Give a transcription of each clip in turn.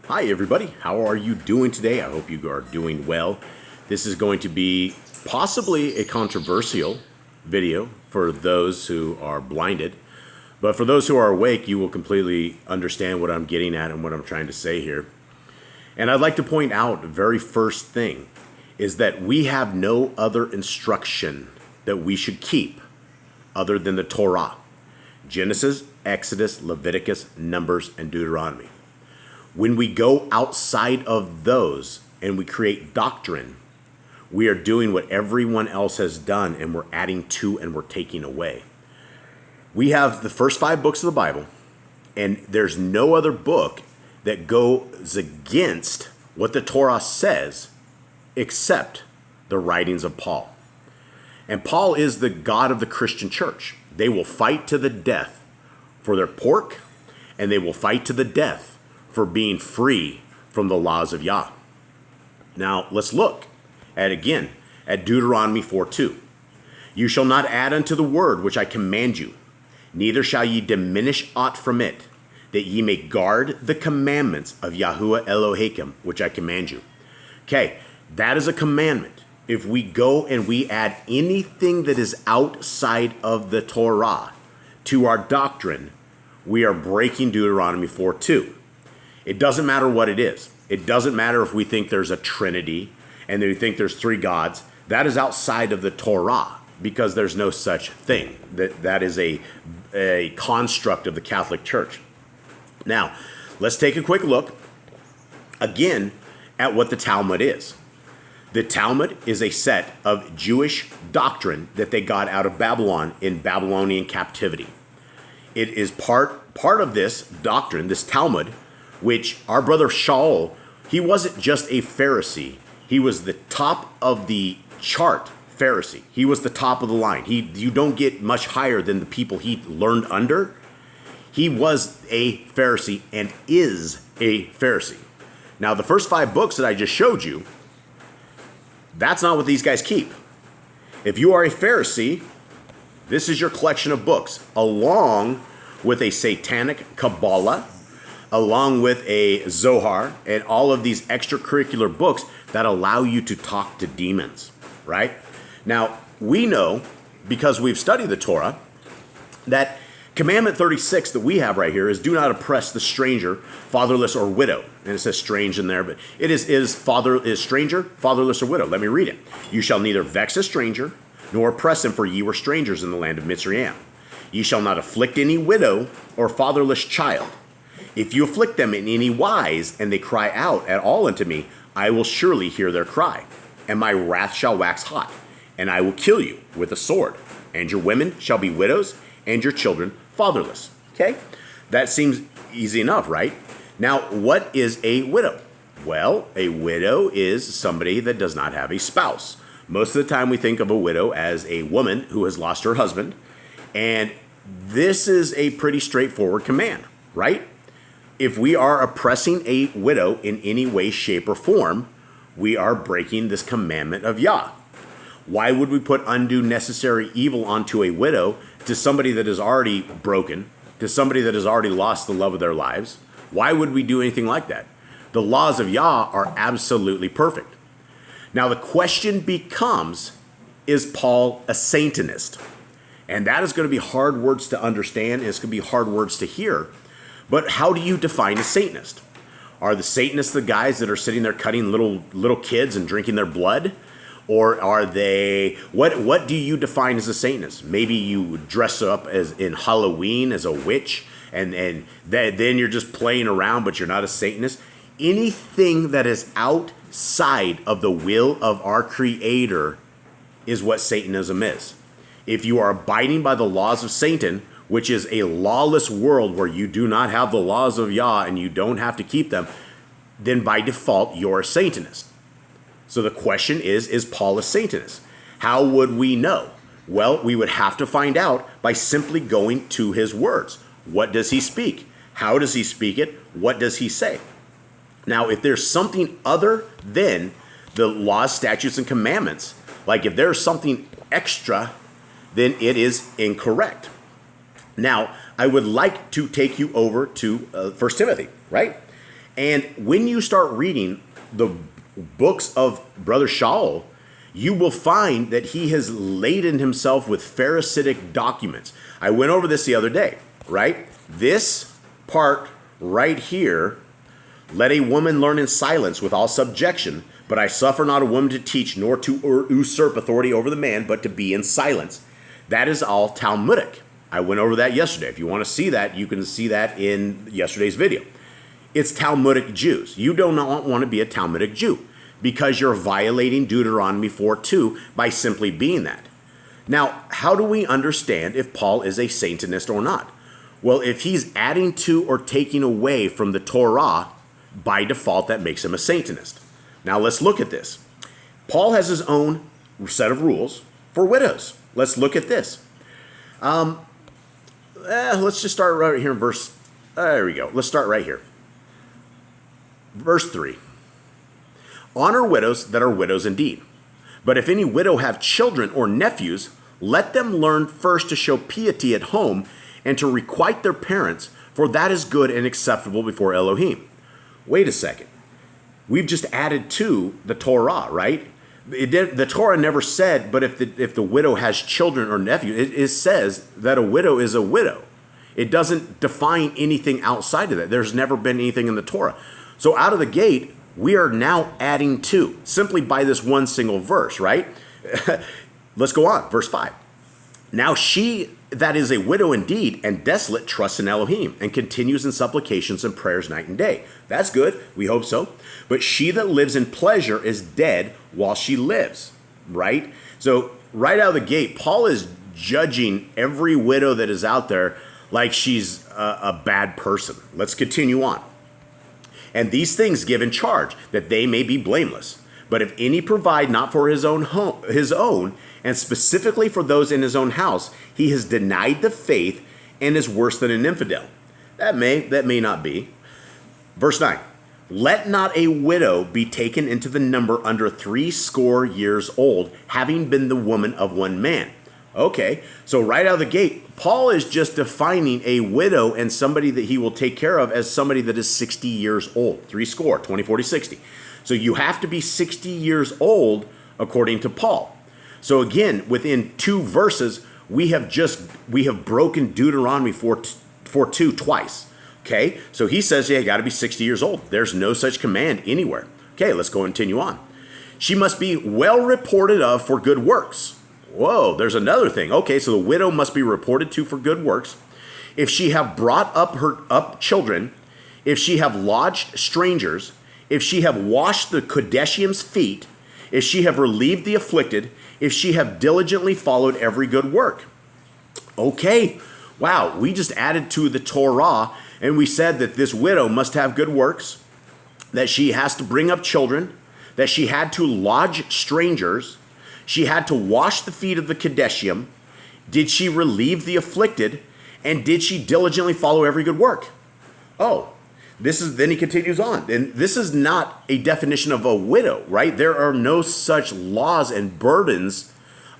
Hi everybody, how are you doing today? I hope you are doing well. This is going to be possibly a controversial video for those who are blinded, but for those who are awake, you will completely understand what I'm getting at and what I'm trying to say here. And I'd like to point out the very first thing is that we have no other instruction that we should keep other than the Torah. Genesis, Exodus, Leviticus, Numbers, and Deuteronomy. When we go outside of those and we create doctrine, we are doing what everyone else has done, and we're adding to and we're taking away. We have the first 5 books of the Bible, and there's no other book that goes against what the Torah says except the writings of Paul. And Paul is the God of the Christian church. They will fight to the death for their pork, and they will fight to the death for being free from the laws of Yah. Now, let's look at Deuteronomy 4:2. You shall not add unto the word which I command you, neither shall ye diminish aught from it, that ye may guard the commandments of Yahuwah Elohim, which I command you. Okay, that is a commandment. If we go and we add anything that is outside of the Torah to our doctrine, we are breaking Deuteronomy 4:2. It doesn't matter what it is. It doesn't matter if we think there's a Trinity and we think there's 3 gods. That is outside of the Torah because there's no such thing. That is a construct of the Catholic Church. Now, let's take a quick look again at what the Talmud is. The Talmud is a set of Jewish doctrine that they got out of Babylon in Babylonian captivity. It is part of this doctrine, this Talmud, which our brother Shaul, he wasn't just a Pharisee. He was the top of the chart Pharisee. He was the top of the line. You don't get much higher than the people he learned under. He was a Pharisee and is a Pharisee. Now, the first 5 books that I just showed you, that's not what these guys keep. If you are a Pharisee, this is your collection of books, along with a satanic Kabbalah, along with a Zohar, and all of these extracurricular books that allow you to talk to demons, right? Now, we know, because we've studied the Torah, that Commandment 36 that we have right here is do not oppress the stranger, fatherless, or widow. And it says strange in there, but it is stranger, fatherless, or widow. Let me read it. You shall neither vex a stranger, nor oppress him, for ye were strangers in the land of Mitzrayim. Ye shall not afflict any widow or fatherless child. If you afflict them in any wise, and they cry out at all unto me, I will surely hear their cry, and my wrath shall wax hot, and I will kill you with a sword, and your women shall be widows, and your children fatherless. Okay? That seems easy enough, right? Now, what is a widow? Well, a widow is somebody that does not have a spouse. Most of the time we think of a widow as a woman who has lost her husband, and this is a pretty straightforward command, right? If we are oppressing a widow in any way, shape, or form, we are breaking this commandment of Yah. Why would we put undue necessary evil onto a widow, to somebody that is already broken, to somebody that has already lost the love of their lives? Why would we do anything like that? The laws of Yah are absolutely perfect. Now the question becomes, is Paul a Satanist? And that is going to be hard words to understand, and it's going to be hard words to hear. But how do you define a Satanist? Are the Satanists the guys that are sitting there cutting little kids and drinking their blood? Or are they, what do you define as a Satanist? Maybe you dress up as in Halloween as a witch, and then you're just playing around, but you're not a Satanist. Anything that is outside of the will of our Creator is what Satanism is. If you are abiding by the laws of Satan, which is a lawless world where you do not have the laws of Yah and you don't have to keep them, then by default, you're a Satanist. So the question is Paul a Satanist? How would we know? Well, we would have to find out by simply going to his words. What does he speak? How does he speak it? What does he say? Now, if there's something other than the laws, statutes, and commandments, like if there's something extra, then it is incorrect. Now, I would like to take you over to 1 Timothy, right? And when you start reading the books of Brother Shaul, you will find that he has laden himself with Pharisaic documents. I went over this the other day, right? This part right here, let a woman learn in silence with all subjection, but I suffer not a woman to teach, nor to usurp authority over the man, but to be in silence. That is all Talmudic. I went over that yesterday. If you want to see that, you can see that in yesterday's video. It's Talmudic Jews. You do not want to be a Talmudic Jew because you're violating Deuteronomy 4:2 by simply being that. Now, how do we understand if Paul is a Satanist or not? Well, if he's adding to or taking away from the Torah, by default, that makes him a Satanist. Now, let's look at this. Paul has his own set of rules for widows. Let's look at this. Let's just start right here in verse. There we go. Let's start right here. Verse 3. Honor widows that are widows indeed. But if any widow have children or nephews, let them learn first to show piety at home and to requite their parents, for that is good and acceptable before Elohim. Wait a second. We've just added to the Torah, right? The Torah never said, but if the widow has children or nephews, it says that a widow is a widow. It doesn't define anything outside of that. There's never been anything in the Torah. So out of the gate, we are now adding to, simply by this one single verse, right? Let's go on, verse 5. Now she that is a widow indeed and desolate trusts in Elohim and continues in supplications and prayers night and day. That's good. We hope so. But she that lives in pleasure is dead while she lives, right? So right out of the gate, Paul is judging every widow that is out there like she's a bad person. Let's continue on. And these things give in charge, that they may be blameless. But if any provide not for his own home, and specifically for those in his own house, he has denied the faith and is worse than an infidel. That may not be. Verse 9. Let not a widow be taken into the number under 60 years old, having been the woman of one man. Okay, so right out of the gate, Paul is just defining a widow and somebody that he will take care of as somebody that is 60 years old. 60, 20, 40, 60. So you have to be 60 years old according to Paul. So again, within 2 verses, we have broken Deuteronomy 4:2 twice. Okay, so he says, yeah, you got to be 60 years old. There's no such command anywhere. Okay, let's go and continue on. She must be well reported of for good works. Whoa, there's another thing. Okay, so the widow must be reported to for good works. If she have brought up children, if she have lodged strangers, if she have washed the Kodeshium's feet, if she have relieved the afflicted, if she have diligently followed every good work. Okay, wow, we just added to the Torah, and we said that this widow must have good works, that she has to bring up children, that she had to lodge strangers, she had to wash the feet of the Kodeshium. Did she relieve the afflicted? And did she diligently follow every good work? Oh, then he continues on. And this is not a definition of a widow, right? There are no such laws and burdens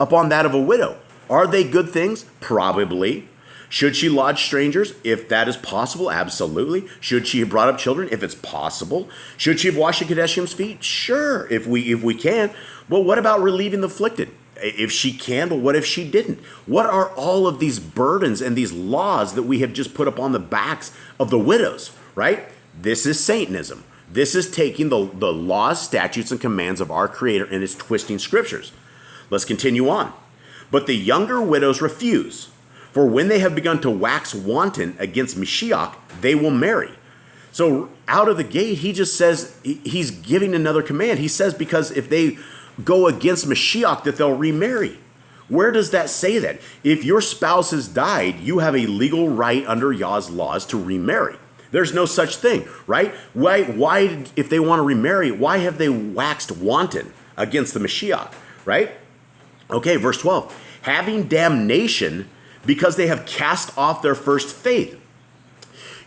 upon that of a widow. Are they good things? Probably. Should she lodge strangers? If that is possible, absolutely. Should she have brought up children? If it's possible. Should she have washed the Kodeshium's feet? Sure, if we can. Well, what about relieving the afflicted? If she can, but what if she didn't? What are all of these burdens and these laws that we have just put upon the backs of the widows, right? This is Satanism. This is taking the laws, statutes, and commands of our Creator and is twisting scriptures. Let's continue on. But the younger widows refuse. For when they have begun to wax wanton against Mashiach, they will marry. So out of the gate, he just says, he's giving another command. He says because if they go against Mashiach, that they'll remarry. Where does that say that? If your spouse has died, you have a legal right under Yah's laws to remarry. There's no such thing, right? Why, if they want to remarry, why have they waxed wanton against the Mashiach, right? Okay, verse 12. Having damnation because they have cast off their first faith.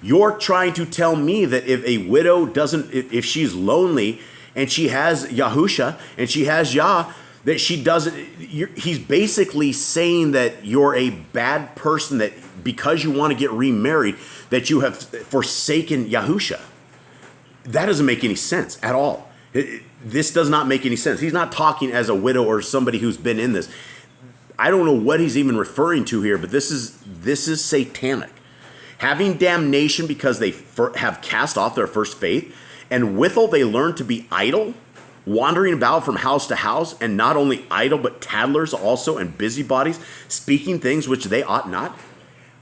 You're trying to tell me that if a widow if she's lonely and she has Yahusha and she has Yah, that she doesn't, he's basically saying that you're a bad person, that because you want to get remarried, that you have forsaken Yahusha. That doesn't make any sense at all. This does not make any sense. He's not talking as a widow or somebody who's been in this. I don't know what he's even referring to here, but this is satanic. Having damnation because they have cast off their first faith, and withal they learn to be idle, wandering about from house to house, and not only idle, but tattlers also, and busybodies, speaking things which they ought not.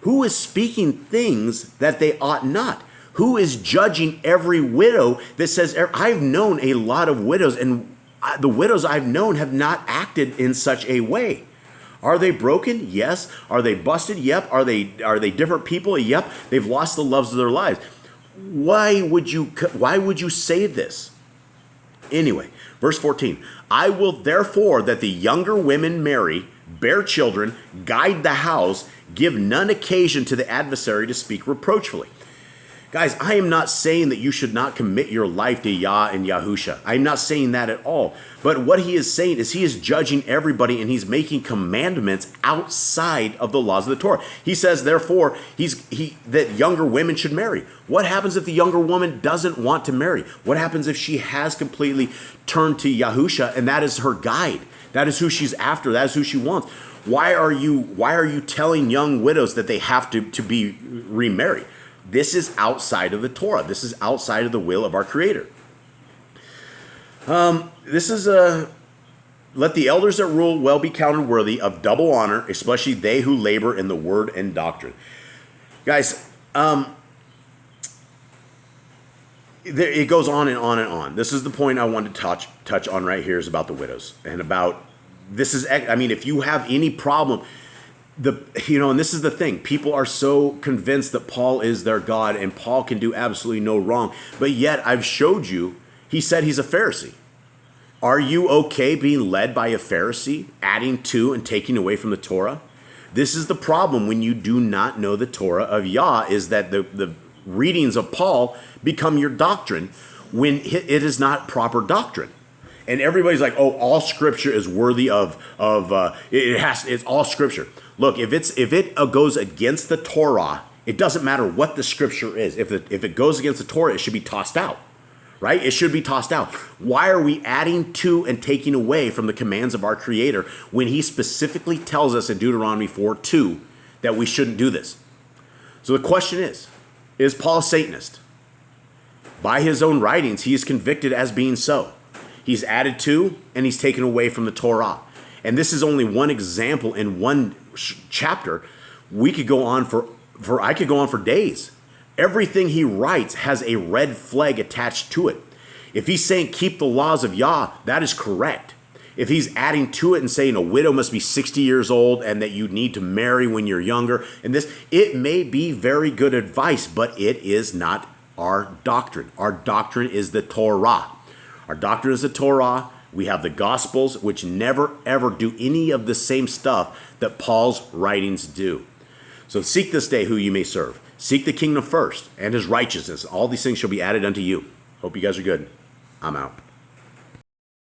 Who is speaking things that they ought not? Who is judging every widow that says, I've known a lot of widows, and the widows I've known have not acted in such a way. Are they broken? Yes. Are they busted? Yep. Are they different people? Yep. They've lost the loves of their lives. Why would you say this? Anyway, verse 14. I will therefore that the younger women marry, bear children, guide the house, give none occasion to the adversary to speak reproachfully. Guys, I am not saying that you should not commit your life to Yah and Yahusha. I'm not saying that at all. But what he is saying is he is judging everybody, and he's making commandments outside of the laws of the Torah. He says, therefore, that younger women should marry. What happens if the younger woman doesn't want to marry? What happens if she has completely turned to Yahusha, and that is her guide? That is who she's after. That is who she wants. Why are you telling young widows that they have to be remarried? This is outside of the Torah. This is outside of the will of our Creator. This is let the elders that rule well be counted worthy of double honor, especially they who labor in the word and doctrine. Guys, it goes on and on and on. This is the point I wanted to touch on right here, is about the widows, and about this is. I mean, if you have any problem. And this is the thing. People are so convinced that Paul is their God and Paul can do absolutely no wrong. But yet I've showed you, he said he's a Pharisee. Are you okay being led by a Pharisee, adding to and taking away from the Torah? This is the problem when you do not know the Torah of Yah, is that the readings of Paul become your doctrine when it is not proper doctrine. And everybody's like, oh, all scripture is worthy it's all scripture. Look, if it goes against the Torah, it doesn't matter what the scripture is. If it goes against the Torah, it should be tossed out, right? It should be tossed out. Why are we adding to and taking away from the commands of our Creator when he specifically tells us in Deuteronomy 4:2 that we shouldn't do this? So the question is Paul a Satanist? By his own writings, he is convicted as being so. He's added to and he's taken away from the Torah. And this is only one example in one chapter. We could go on I could go on for days. Everything he writes has a red flag attached to it. If he's saying keep the laws of Yah, that is correct. If he's adding to it and saying a widow must be 60 years old and that you need to marry when you're younger, and this, it may be very good advice, but it is not our doctrine. Our doctrine is the Torah. Our doctrine is the Torah. We have the Gospels, which never, ever do any of the same stuff that Paul's writings do. So seek this day who you may serve. Seek the kingdom first and his righteousness. All these things shall be added unto you. Hope you guys are good. I'm out.